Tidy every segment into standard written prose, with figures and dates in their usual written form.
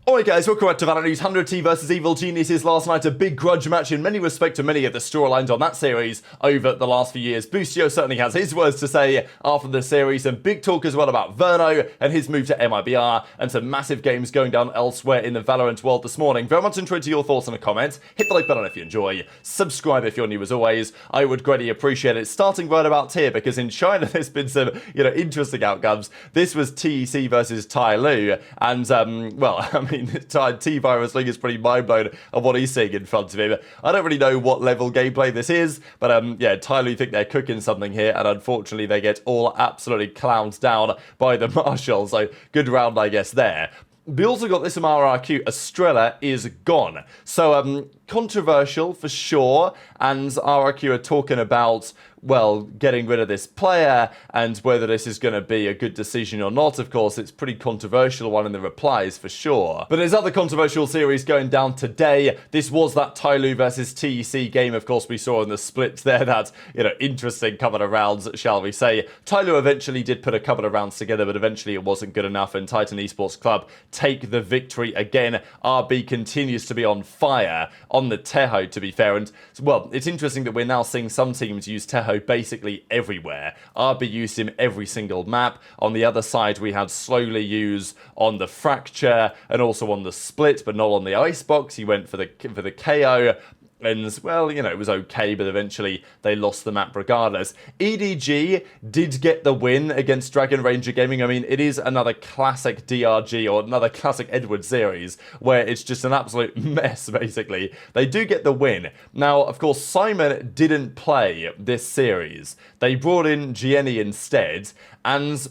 Alright guys, welcome back to VALORANT News. 100T versus Evil Geniuses last night. A big grudge match in many respects to many of the storylines on that series over the last few years. Boostio certainly has his words to say after the series, and big talk as well about Verno and his move to MIBR, and some massive games going down elsewhere in the Valorant world this morning. Very much intrigued to your thoughts in the comments. Hit the like button if you enjoy. Subscribe if you're new as always. I would greatly appreciate it. Starting right about here, because in China there's been some, interesting outcomes. This was TEC versus Tai Lu, and well, I mean, T-Virus League is pretty mind-blown of what he's seeing in front of him. I don't really know what level gameplay this is, but yeah, Tai Lu think they're cooking something here, and unfortunately they get all absolutely clowned down by the Marshal, so good round I guess there. We also got this from RRQ, Estrella is gone. So, controversial for sure, and RRQ are talking about, well, getting rid of this player and whether this is going to be a good decision or not. Of course, it's pretty controversial one in the replies for sure. But there's other controversial series going down today. This was that Tai Lu versus TEC game. Of course, we saw in the split there that, interesting couple of rounds, shall we say. Tai Lu eventually did put a couple of rounds together, but eventually it wasn't good enough, and Titan Esports Club take the victory again. RB continues to be on fire on the Tejo, to be fair. And, well, it's interesting that we're now seeing some teams use Tejo basically everywhere. RB used him every single map. On the other side, we had Slowly use on the Fracture and also on the Split, but not on the Icebox. He went for the KO. And, well, it was okay, but eventually they lost the map regardless. EDG did get the win against Dragon Ranger Gaming. I mean, it is another classic DRG or another classic Edward series where it's just an absolute mess, basically. They do get the win. Now, of course, Simon didn't play this series. They brought in Gianni instead, and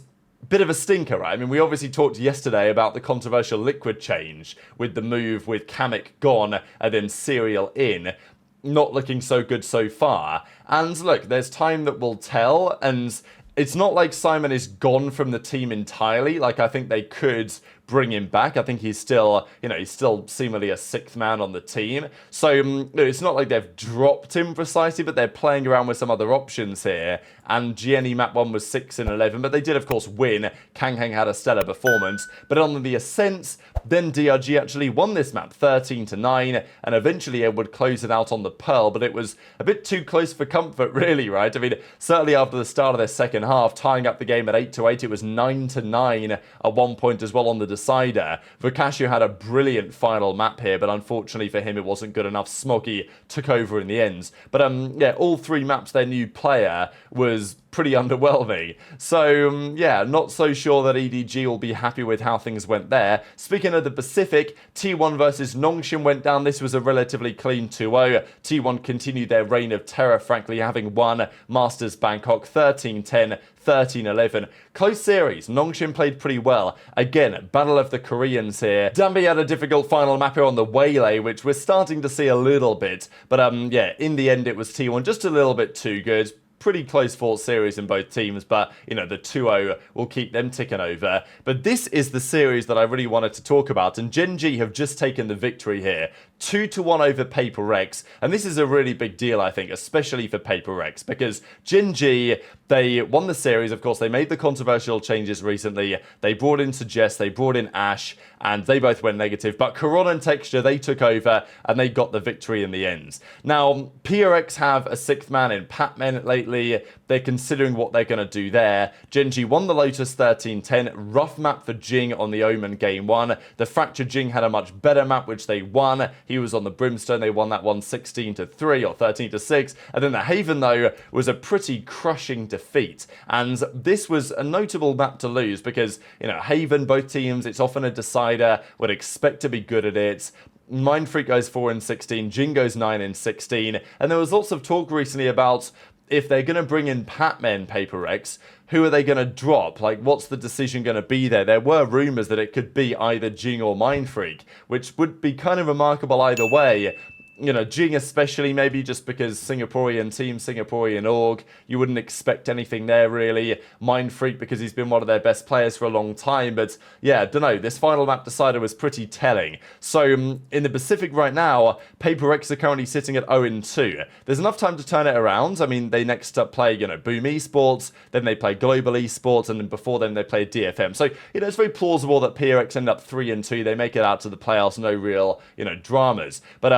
bit of a stinker, right? I mean, we obviously talked yesterday about the controversial Liquid change with the move with Kamek gone and then Serial in. Not looking so good so far. And look, there's time that will tell, and it's not like Simon is gone from the team entirely. Like, I think they could bring him back. I think he's still, he's still seemingly a sixth man on the team. So it's not like they've dropped him precisely, but they're playing around with some other options here. And GNE map 1 was 6 in 11, but they did of course win. Kang Heng had a stellar performance, but on the Ascents, then DRG actually won this map 13-9, and eventually it would close it out on the Pearl, but it was a bit too close for comfort really, right? I mean, certainly after the start of their second half, tying up the game at 8-8, it was 9-9 at one point as well on the decider. Vukashu had a brilliant final map here, but unfortunately for him it wasn't good enough. Smoggy took over in the end. But yeah, all three maps their new player was pretty underwhelming. So yeah, not so sure that EDG will be happy with how things went there. Speaking of the Pacific, T1 versus Nongshim went down. This was a relatively clean 2-0. T1 continued their reign of terror, frankly, having won Masters Bangkok 13-10, 13-11. Close series. Nongshim played pretty well. Again, Battle of the Koreans here. Danby had a difficult final map here on the Waylay, which we're starting to see a little bit. But yeah, in the end it was T1 just a little bit too good. Pretty close fought series in both teams, but the 2-0 will keep them ticking over. But this is the series that I really wanted to talk about, and Gen.G have just taken the victory here. 2-1 over Paper Rex, and this is a really big deal, I think, especially for Paper Rex, because Gen.G, they won the series. Of course, they made the controversial changes recently. They brought in Suggest, they brought in Ash, and they both went negative, but Corona and Texture, they took over, and they got the victory in the end. Now, PRX have a sixth man in Patmen lately. They're considering what they're going to do there. Gen.G won the Lotus 13-10, rough map for Jing on the Omen game 1. The Fracture Jing had a much better map, which they won. He was on the Brimstone, they won that one 16-3 or 13-6. And then the Haven, though, was a pretty crushing defeat. And this was a notable map to lose because, Haven, both teams, it's often a decider, would expect to be good at it. Mindfreak goes 4-16, Jing goes 9-16. And there was lots of talk recently about if they're going to bring in Patmen Paper Rex, who are they going to drop? Like, what's the decision going to be there? There were rumours that it could be either Jing or Mindfreak, which would be kind of remarkable either way. You know, Jing especially, maybe just because Singaporean team, Singaporean org, you wouldn't expect anything there really. Mind Freak because he's been one of their best players for a long time, but yeah, I don't know, this final map decider was pretty telling. So in the Pacific right now, Paper Rex are currently sitting at 0-2. There's enough time to turn it around. I mean, they next up play, you know, Boom Esports, then they play Global Esports, and then before then they play DFM. So, you know, it's very plausible that PRX end up 3-2. They make it out to the playoffs, no real, you know, dramas. But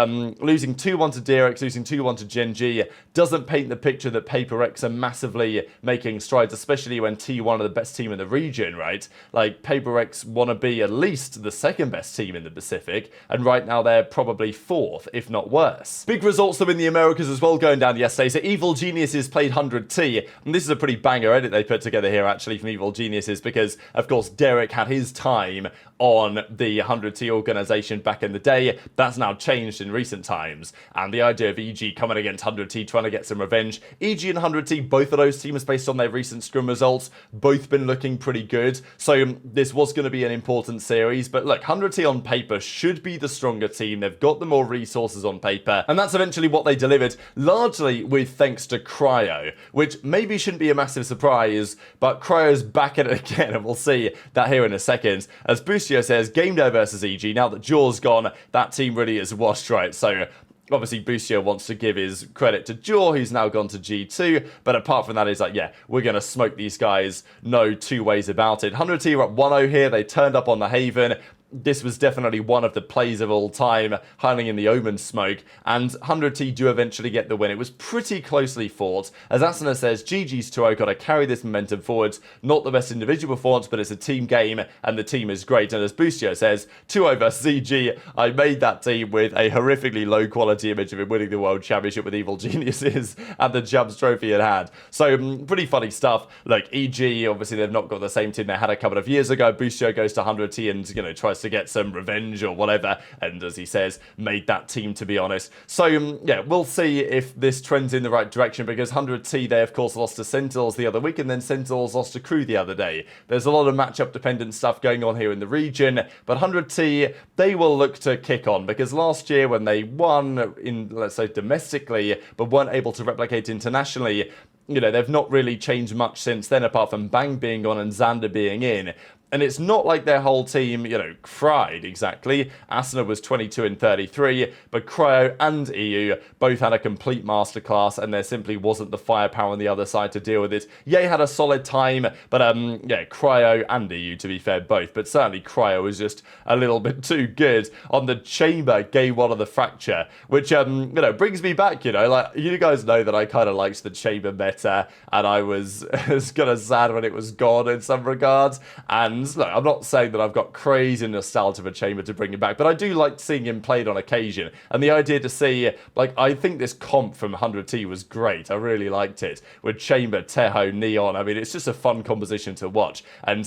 losing 2-1 to DRX, losing 2-1 to Gen.G doesn't paint the picture that Paper X are massively making strides, especially when T1 are the best team in the region, right? Like, Paper X want to be at least the second best team in the Pacific, and right now they're probably fourth, if not worse. Big results though in the Americas as well going down yesterday. So Evil Geniuses played 100T, and this is a pretty banger edit they put together here actually from Evil Geniuses, because of course Derek had his time on the 100T organization back in the day. That's now changed in recent times, and the idea of EG coming against 100T trying to get some revenge. EG and 100T, both of those teams based on their recent scrim results, both been looking pretty good, so this was going to be an important series. But look, 100T on paper should be the stronger team. They've got the more resources on paper, and that's eventually what they delivered, largely with thanks to Cryo, which maybe shouldn't be a massive surprise, but Cryo's back at it again, and we'll see that here in a second. As Boostio says, game day versus EG, now that Jaw's gone, that team really is washed, right? So obviously, Boostio wants to give his credit to Jaw, who's now gone to G2, but apart from that, he's like, yeah, we're going to smoke these guys, no two ways about it. 100T are up 1-0 here, they turned up on the Haven. This was definitely one of the plays of all time, hiding in the Omen smoke, and 100T do eventually get the win. It was pretty closely fought. As Asuna says, GG's 2-0, got to carry this momentum forwards. Not the best individual performance, but it's a team game, and the team is great. And as Boostio says, 2-0 versus EG, I made that team with a horrifically low quality image of him winning the World Championship with Evil Geniuses and the Jumps trophy in hand. So, pretty funny stuff. Like, EG, obviously they've not got the same team they had a couple of years ago. Boostio goes to 100T and, you know, tries to get some revenge or whatever, and as he says, made that team, to be honest. So yeah, we'll see if this trends in the right direction, because 100T, they of course lost to Sentinels the other week, and then Sentinels lost to Crew the other day. There's a lot of matchup dependent stuff going on here in the region, but 100T, they will look to kick on, because last year when they won in, let's say, domestically, but weren't able to replicate internationally, you know, they've not really changed much since then, apart from Bang being gone and Xander being in. And it's not like their whole team, you know, fried exactly. Asuna was 22-33, but Cryo and EU both had a complete masterclass, and there simply wasn't the firepower on the other side to deal with it. Ye had a solid time, but yeah, Cryo and EU, to be fair, both. But certainly Cryo was just a little bit too good on the Chamber game one of the Fracture, which, you know, brings me back, you know, like, you guys know that I kind of liked the Chamber meta, and I was kind of sad when it was gone in some regards, and look, I'm not saying that I've got crazy nostalgia for Chamber to bring him back, but I do like seeing him played on occasion. And the idea to see, like, I think this comp from 100T was great. I really liked it. With Chamber, Teho, Neon. I mean, it's just a fun composition to watch. And,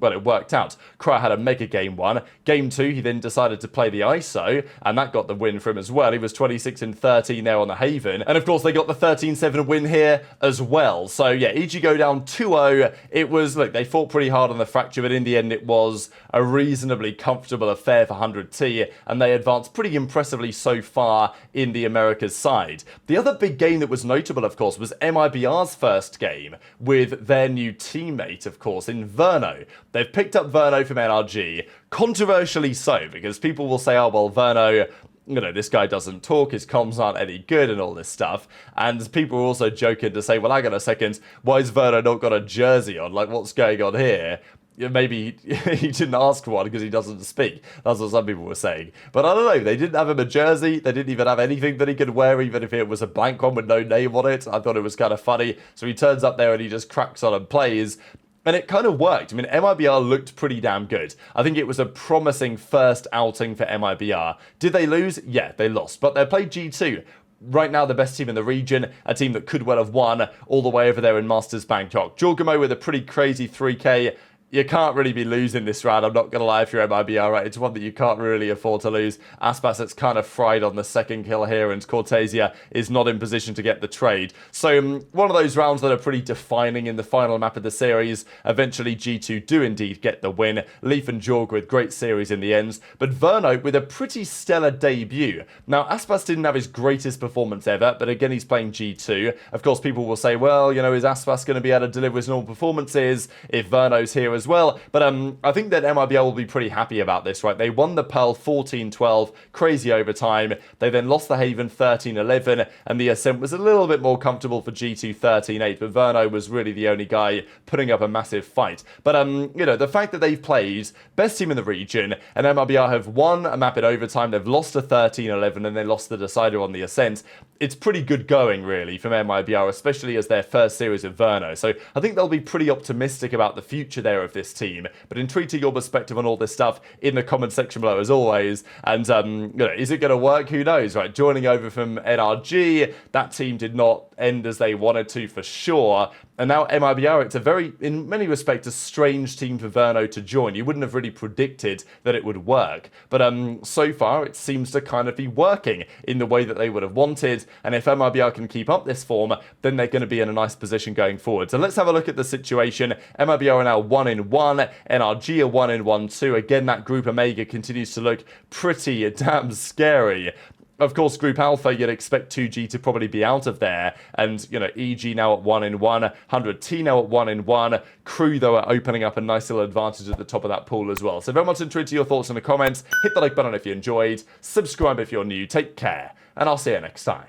well, it worked out. Cryo had a mega game one. Game two, he then decided to play the ISO, and that got the win for him as well. He was 26-13 there on the Haven. And, of course, they got the 13-7 win here as well. So, yeah, EG go down 2-0. It was, look, they fought pretty hard on the Fracture, but in the end, it was a reasonably comfortable affair for 100T, and they advanced pretty impressively so far in the Americas side. The other big game that was notable, of course, was MIBR's first game with their new teammate, of course, in Verno. They've picked up Verno from NRG, controversially so, because people will say, oh, well, Verno, you know, this guy doesn't talk, his comms aren't any good and all this stuff. And people are also joking to say, well, hang on a second, why has Verno not got a jersey on? Like, what's going on here? Maybe he didn't ask for one because he doesn't speak. That's what some people were saying. But I don't know, they didn't have him a jersey. They didn't even have anything that he could wear, even if it was a blank one with no name on it. I thought it was kind of funny. So he turns up there and he just cracks on and plays. And it kind of worked. I mean, MIBR looked pretty damn good. I think it was a promising first outing for MIBR. Did they lose? Yeah, they lost. But they played G2. Right now, the best team in the region, a team that could well have won all the way over there in Masters Bangkok. Jorgamo with a pretty crazy 3K. you can't really be losing this round, I'm not going to lie, if you're MIBR, right? It's one that you can't really afford to lose. Aspas, it's kind of fried on the second kill here, and Cortesia is not in position to get the trade. So one of those rounds that are pretty defining in the final map of the series. Eventually, G2 do indeed get the win. Leaf and Jorg with great series in the ends, but Verno with a pretty stellar debut. Now, Aspas didn't have his greatest performance ever, but again, he's playing G2. Of course, people will say, well, you know, is Aspas going to be able to deliver his normal performances if Verno's here as well? But I think that MIBR will be pretty happy about this, right? They won the Pearl 14-12, crazy overtime. They then lost the Haven 13-11, and the Ascent was a little bit more comfortable for G2 13-8, but Verno was really the only guy putting up a massive fight. But, you know, the fact that they've played best team in the region, and MIBR have won a map in overtime, they've lost to 13-11, and they lost the decider on the Ascent, it's pretty good going, really, from MIBR, especially as their first series of Verno. So I think they'll be pretty optimistic about the future there of this team. But intrigued to your perspective on all this stuff in the comment section below, as always. And, you know, is it going to work? Who knows, right? Joining over from NRG, that team did not end as they wanted to, for sure. And now MIBR, it's a very, in many respects, a strange team for Verno to join. You wouldn't have really predicted that it would work. But so far, it seems to kind of be working in the way that they would have wanted. And if MIBR can keep up this form, then they're going to be in a nice position going forward. So let's have a look at the situation. MIBR are now 1-1. NRG are 1-1 too. Again, that Group Omega continues to look pretty damn scary. Of course, Group Alpha, you'd expect 2G to probably be out of there. And, you know, EG now at 1-1, 100T now at 1-1. Crew, though, are opening up a nice little advantage at the top of that pool as well. So very much intrigued to your thoughts in the comments. Hit the like button if you enjoyed. Subscribe if you're new. Take care. And I'll see you next time.